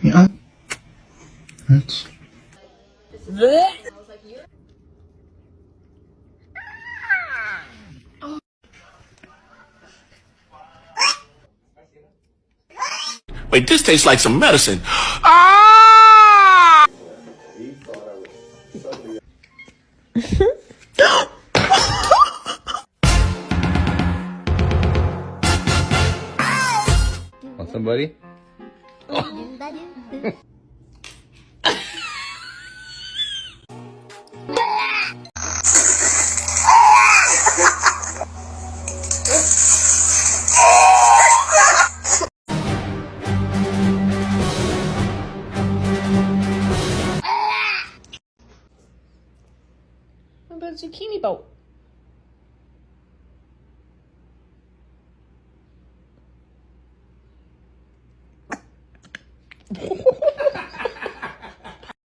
Ja. Jetzt. Wait, this tastes like some medicine. Ah! Want somebody? What about zucchini boat?